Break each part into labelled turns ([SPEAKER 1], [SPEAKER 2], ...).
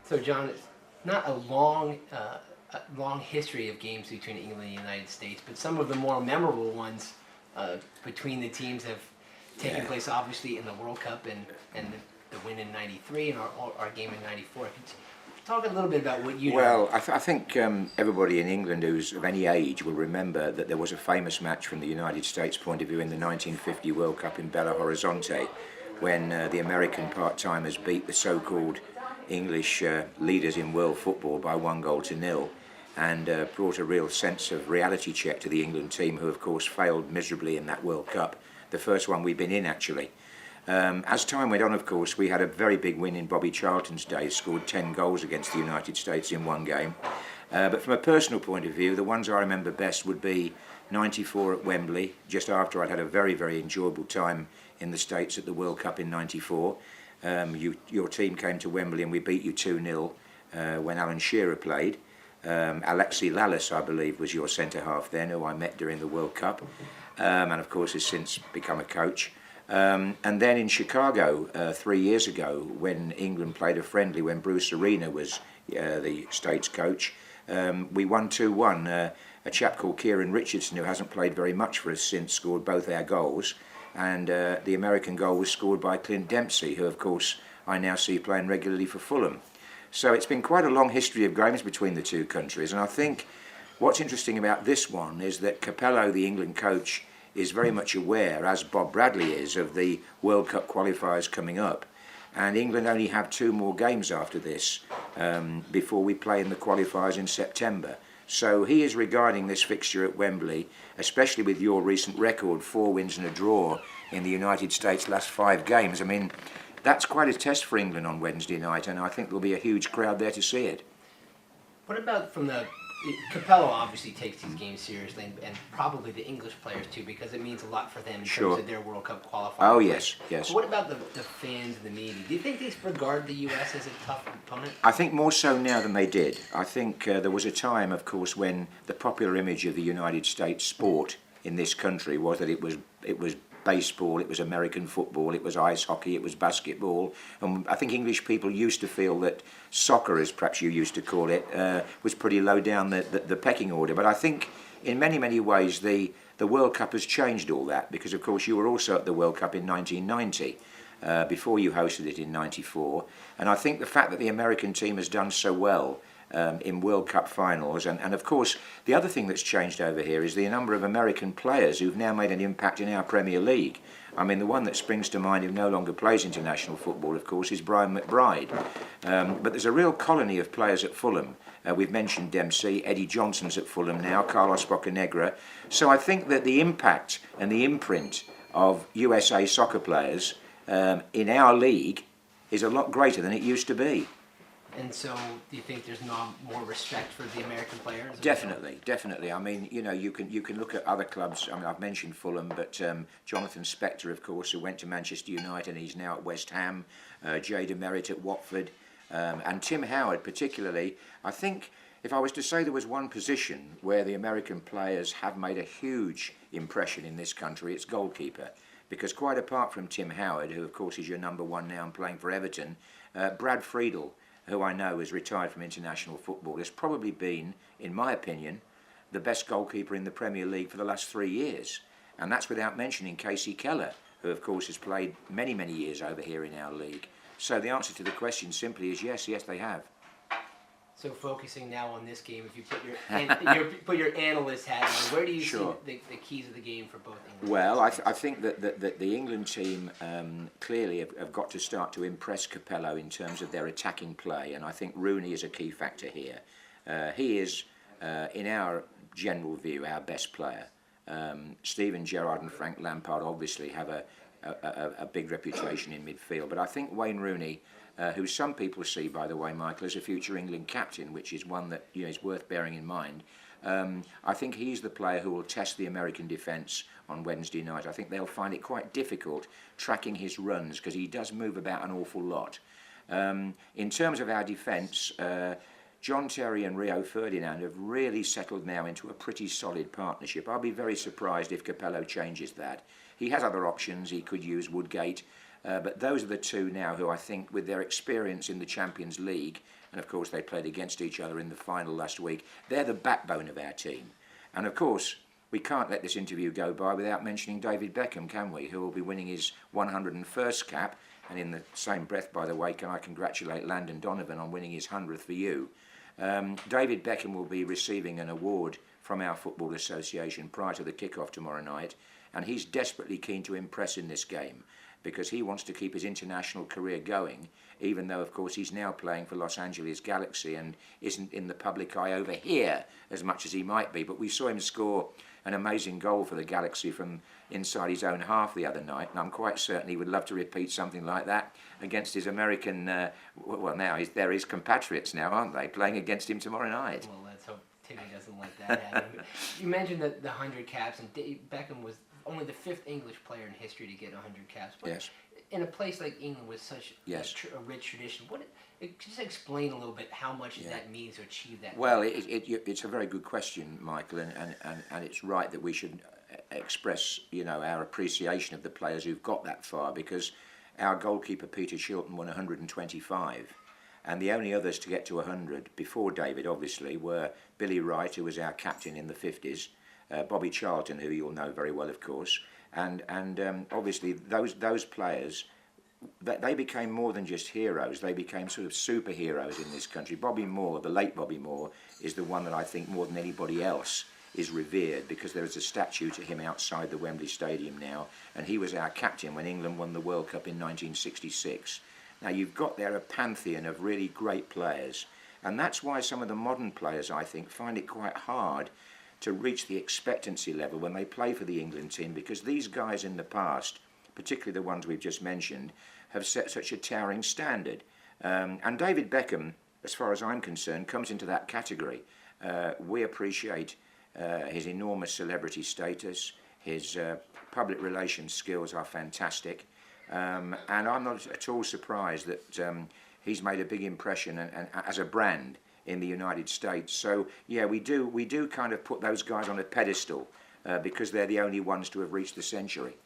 [SPEAKER 1] So, John, it's not a long history of games between England and the United States, but some of the more memorable ones between the teams have taken place, obviously, in the World Cup and the win in '93 and our game in '94. Could you talk a little bit about what you know?
[SPEAKER 2] Well, I think everybody in England who's of any age will remember that there was a famous match from the United States point of view in the 1950 World Cup in Belo Horizonte when the American part-timers beat the so-called English leaders in world football by 1-0 and brought a real sense of reality check to the England team, who of course failed miserably in that World Cup, the first one we've been in actually. As time went on, of course, we had a very big win in Bobby Charlton's day, scored 10 goals against the United States in one game. But from a personal point of view, the ones I remember best would be '94 at Wembley, just after I'd had a very, very enjoyable time in the States at the World Cup in '94. Your team came to Wembley and we beat you 2-0 when Alan Shearer played. Alexi Lalas, I believe, was your centre-half then, who I met during the World Cup, and of course has since become a coach. And then in Chicago 3 years ago, when England played a friendly, when Bruce Arena was the States coach, we won 2-1. A chap called Kieran Richardson, who hasn't played very much for us since, scored both our goals. And the American goal was scored by Clint Dempsey, who of course I now see playing regularly for Fulham. So it's been quite a long history of games between the two countries, and I think what's interesting about this one is that Capello, the England coach, is very much aware, as Bob Bradley is, of the World Cup qualifiers coming up. And England only have 2 more games after this before we play in the qualifiers in September. So he is regarding this fixture at Wembley, especially with your recent record, 4 wins and a draw in the United States' last 5 games. I mean, that's quite a test for England on Wednesday night, and I think there'll be a huge crowd there to see it.
[SPEAKER 1] What about from Capello obviously takes these games seriously, and probably the English players too, because it means a lot for them in terms of their World Cup qualifiers.
[SPEAKER 2] Oh, yes, yes.
[SPEAKER 1] But what about the fans and the media? Do you think they regard the U.S. as a tough opponent?
[SPEAKER 2] I think more so now than they did. I think there was a time, of course, when the popular image of the United States sport in this country was that it was baseball, it was American football, it was ice hockey, it was basketball. And I think English people used to feel that soccer, as perhaps you used to call it, was pretty low down the pecking order. But I think in many, many ways the World Cup has changed all that, because of course you were also at the World Cup in 1990 before you hosted it in '94. And I think the fact that the American team has done so well in World Cup finals, and of course the other thing that's changed over here is the number of American players who've now made an impact in our Premier League. I mean, the one that springs to mind who no longer plays international football, of course, is Brian McBride. But there's a real colony of players at Fulham. We've mentioned Dempsey, Eddie Johnson's at Fulham now, Carlos Bocanegra. So I think that the impact and the imprint of USA soccer players in our league is a lot greater than it used to be.
[SPEAKER 1] And so, do you think there's not more respect for the American players?
[SPEAKER 2] Definitely, definitely. I mean, you know, you can look at other clubs. I mean, I've mentioned Fulham, but Jonathan Spector, of course, who went to Manchester United and he's now at West Ham. Jay Demerit at Watford, and Tim Howard, particularly. I think if I was to say there was one position where the American players have made a huge impression in this country, it's goalkeeper. Because quite apart from Tim Howard, who of course is your number 1 now and playing for Everton, Brad Friedel, who I know is retired from international football, has probably been, in my opinion, the best goalkeeper in the Premier League for the last 3 years. And that's without mentioning Casey Keller, who of course has played many, many years over here in our league. So the answer to the question simply is yes, they have.
[SPEAKER 1] So focusing now on this game, if you put your analyst hat on, where do you see the keys of the game for both England?
[SPEAKER 2] Well, I think that the England team clearly have got to start to impress Capello in terms of their attacking play, and I think Rooney is a key factor here. He is, in our general view, our best player. Steven Gerrard and Frank Lampard obviously have a big reputation in midfield, but I think Wayne Rooney, who some people see, by the way, Michael, as a future England captain, which is one that is worth bearing in mind. I think he's the player who will test the American defence on Wednesday night. I think they'll find it quite difficult tracking his runs because he does move about an awful lot. In terms of our defence, John Terry and Rio Ferdinand have really settled now into a pretty solid partnership. I'll be very surprised if Capello changes that. He has other options. He could use Woodgate, But those are the two now who I think, with their experience in the Champions League, and of course they played against each other in the final last week, they're the backbone of our team. And of course, we can't let this interview go by without mentioning David Beckham, can we? Who will be winning his 101st cap. And in the same breath, by the way, can I congratulate Landon Donovan on winning his 100th for you. David Beckham will be receiving an award from our Football Association prior to the kick-off tomorrow night. And he's desperately keen to impress in this game, because he wants to keep his international career going, even though, of course, he's now playing for Los Angeles Galaxy and isn't in the public eye over here as much as he might be. But we saw him score an amazing goal for the Galaxy from inside his own half the other night, and I'm quite certain he would love to repeat something like that against his American, they're his compatriots now, aren't they, playing against him tomorrow night.
[SPEAKER 1] Well, let's hope Timmy doesn't let that happen. You mentioned the 100 caps, and Beckham was only the 5th English player in history to get 100 caps. But
[SPEAKER 2] yes.
[SPEAKER 1] In a place like England with such
[SPEAKER 2] yes.
[SPEAKER 1] a rich tradition, just explain a little bit how much that means to achieve that.
[SPEAKER 2] Well, it's a very good question, Michael, and it's right that we should express, our appreciation of the players who've got that far, because our goalkeeper Peter Shilton won 125, and the only others to get to 100 before David, obviously, were Billy Wright, who was our captain in the 50s, Bobby Charlton, who you'll know very well, of course, and obviously those players, they became more than just heroes. They became sort of superheroes in this country. Bobby Moore, the late Bobby Moore, is the one that I think more than anybody else is revered, because there is a statue to him outside the Wembley Stadium now, and he was our captain when England won the World Cup in 1966. Now you've got there a pantheon of really great players, and that's why some of the modern players, I think, find it quite hard to reach the expectancy level when they play for the England team, because these guys in the past, particularly the ones we've just mentioned, have set such a towering standard. And David Beckham, as far as I'm concerned, comes into that category. We appreciate his enormous celebrity status. His public relations skills are fantastic. And I'm not at all surprised that he's made a big impression and as a brand in the United States. So yeah, we do kind of put those guys on a pedestal because they're the only ones to have reached the century.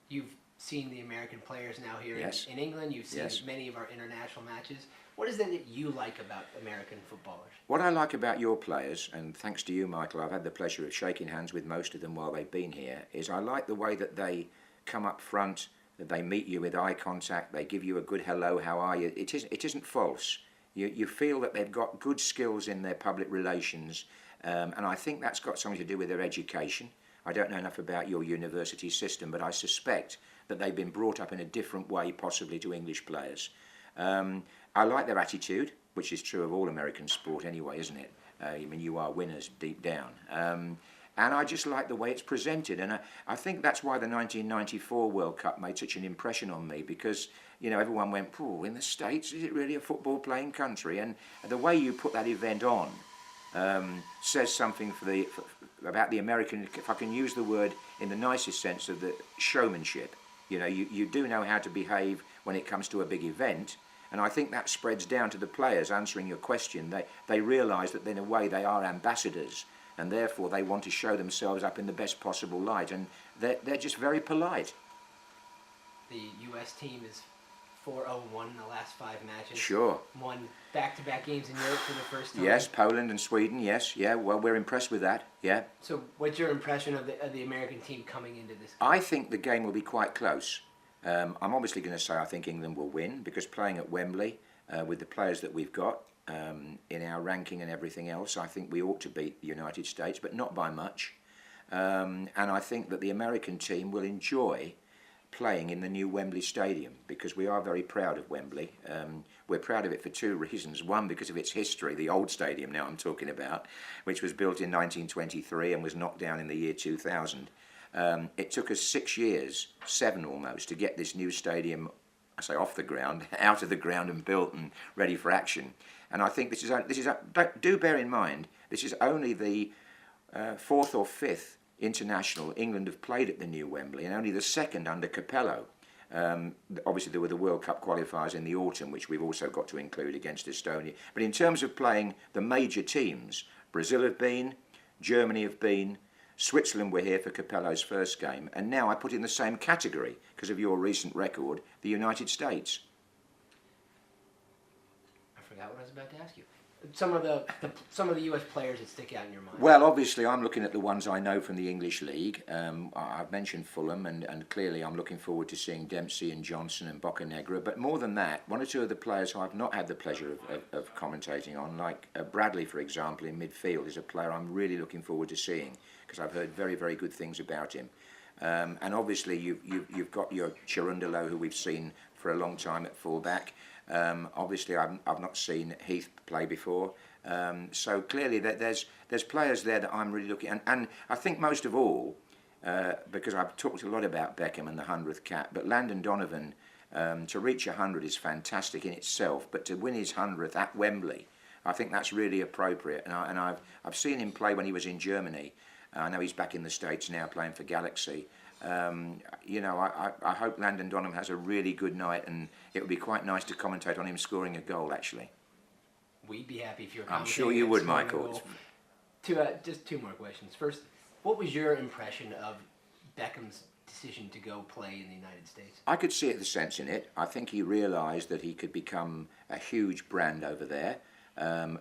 [SPEAKER 1] You've seen the American players now here
[SPEAKER 2] yes.
[SPEAKER 1] in England. You've seen
[SPEAKER 2] yes.
[SPEAKER 1] many of our international matches. What is it that you like about American footballers?
[SPEAKER 2] What I like about your players, and thanks to you, Michael, I've had the pleasure of shaking hands with most of them while they've been here, is I like the way that they come up front, that they meet you with eye contact, they give you a good hello, how are you? It isn't false. You feel that they've got good skills in their public relations, and I think that's got something to do with their education. I don't know enough about your university system, but I suspect that they've been brought up in a different way, possibly, to English players. I like their attitude, which is true of all American sport anyway, isn't it? I mean, you are winners deep down. And I just like the way it's presented. And I think that's why the 1994 World Cup made such an impression on me, because, everyone went, "Oh, in the States, is it really a football-playing country?" And the way you put that event on says something about the American, if I can use the word in the nicest sense, of the showmanship. You do know how to behave when it comes to a big event, and I think that spreads down to the players. Answering your question, they realise that in a way they are ambassadors, and therefore they want to show themselves up in the best possible light, and they're just very polite.
[SPEAKER 1] The U.S. team is 4-0-1 in the last 5 matches.
[SPEAKER 2] Sure.
[SPEAKER 1] Won back-to-back games in Europe for the first time.
[SPEAKER 2] Yes, Poland and Sweden, yes, yeah, well, we're impressed with that, yeah.
[SPEAKER 1] So what's your impression of the American team coming into this game?
[SPEAKER 2] I think the game will be quite close. I'm obviously going to say I think England will win, because playing at Wembley with the players that we've got in our ranking and everything else, I think we ought to beat the United States, but not by much. And I think that the American team will enjoy playing in the new Wembley Stadium, because we are very proud of Wembley. We're proud of it for 2 reasons. One, because of its history, the old stadium now I'm talking about, which was built in 1923 and was knocked down in the year 2000. It took us 6 years, 7 almost, to get this new stadium, I say off the ground, out of the ground and built and ready for action. And I think do bear in mind, this is only the 4th or 5th international England have played at the new Wembley, and only the 2nd under Capello. Obviously there were the World Cup qualifiers in the autumn, which we've also got to include against Estonia. But in terms of playing the major teams, Brazil have been, Germany have been, Switzerland were here for Capello's first game, and now I put in the same category, because of your recent record, the United States.
[SPEAKER 1] I forgot what I was about to ask you. Some of the U.S. players that stick out in your mind.
[SPEAKER 2] Well, obviously, I'm looking at the ones I know from the English League. I've mentioned Fulham, and clearly I'm looking forward to seeing Dempsey and Johnson and Bocanegra. But more than that, one or two of the players who I've not had the pleasure of commentating on, like Bradley, for example, in midfield, is a player I'm really looking forward to seeing, because I've heard very, very good things about him. And obviously, you've got your Cherundolo, who we've seen for a long time at fullback. Obviously, I've not seen Heath play before, so clearly there's players there that I'm really looking at, and I think most of all, because I've talked a lot about Beckham and the 100th cap, but Landon Donovan, to reach 100 is fantastic in itself, but to win his 100th at Wembley, I think that's really appropriate, and I've seen him play when he was in Germany. I know he's back in the States now playing for Galaxy. You know, I hope Landon Donovan has a really good night, and it would be quite nice to commentate on him scoring a goal, actually.
[SPEAKER 1] We'd be happy if you were
[SPEAKER 2] I'm sure you would,
[SPEAKER 1] scoring a
[SPEAKER 2] Michael.
[SPEAKER 1] goal. Just two more questions. First, what was your impression of Beckham's decision to go play in the United States?
[SPEAKER 2] I could see the sense in it. I think he realised that he could become a huge brand over there.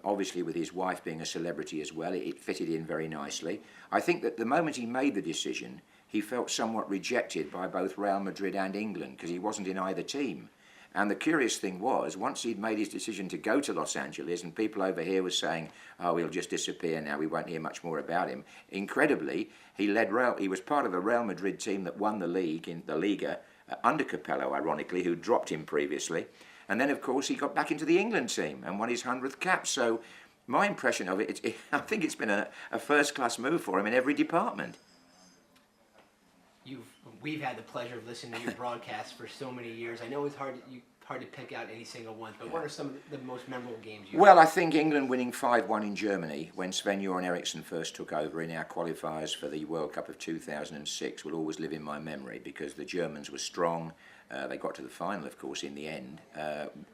[SPEAKER 2] Obviously, with his wife being a celebrity as well, it fitted in very nicely. I think that the moment he made the decision, he felt somewhat rejected by both Real Madrid and England, because he wasn't in either team. And the curious thing was, once he'd made his decision to go to Los Angeles, and people over here were saying, oh, he'll just disappear now, we won't hear much more about him. Incredibly, he was part of the Real Madrid team that won the league, in the Liga, under Capello, ironically, who dropped him previously. And then, of course, he got back into the England team and won his 100th cap. So my impression of it, I think it's been a first-class move for him in every department.
[SPEAKER 1] We've had the pleasure of listening to your broadcasts for so many years. I know it's hard to pick out any single one, but what are some of the most memorable games you've
[SPEAKER 2] Well, I think England winning 5-1 in Germany when Sven-Göran Eriksson first took over in our qualifiers for the World Cup of 2006 will always live in my memory, because the Germans were strong. They got to the final, of course, in the end.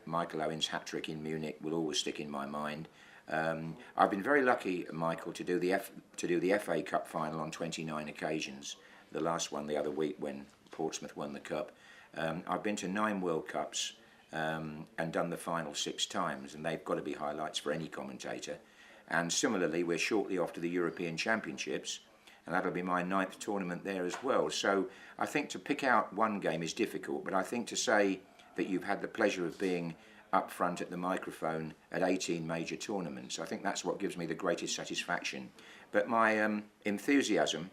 [SPEAKER 2] Michael Owen's hat-trick in Munich will always stick in my mind. I've been very lucky, Michael, to do the FA Cup final on 29 occasions. The last one the other week when Portsmouth won the Cup. I've been to 9 World Cups and done the final 6 times, and they've got to be highlights for any commentator. And similarly, we're shortly off to the European Championships, and that'll be my 9th tournament there as well. So I think to pick out one game is difficult, but I think to say that you've had the pleasure of being up front at the microphone at 18 major tournaments, I think that's what gives me the greatest satisfaction. But my enthusiasm,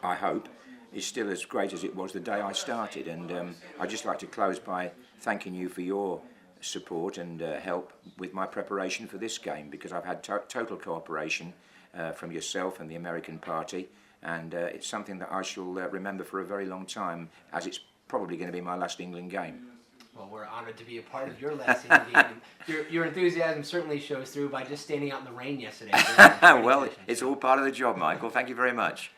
[SPEAKER 2] I hope, is still as great as it was the day I started, and I'd just like to close by thanking you for your support and help with my preparation for this game, because I've had total cooperation from yourself and the American party, and it's something that I shall remember for a very long time, as it's probably going to be my last England game.
[SPEAKER 1] Well, we're honored to be a part of your last England game. Your enthusiasm certainly shows through by just standing out in the rain yesterday.
[SPEAKER 2] Well, it's all part of the job, Michael. Thank you very much.